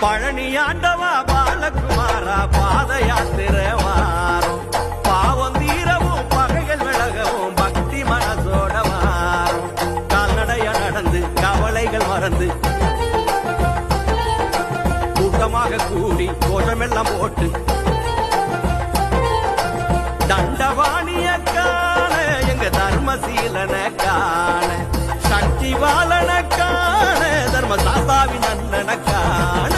பழனி ஆண்டவா பாலகுமாரா பாத யாத்திரை வாரம் பாவம் தீரவும் பகைகள் விலகவும் பக்தி மனசோட வாரம் கால்நடைய நடந்து கவலைகள் மறந்து கூட்டமாக கூடி கோஷமெல்லாம் போட்டு தண்டவாணிய காண எங்க தர்மசீலன காண சக்தி வாழன காண தர்ம சாஸ்தாவின் அண்ணன காண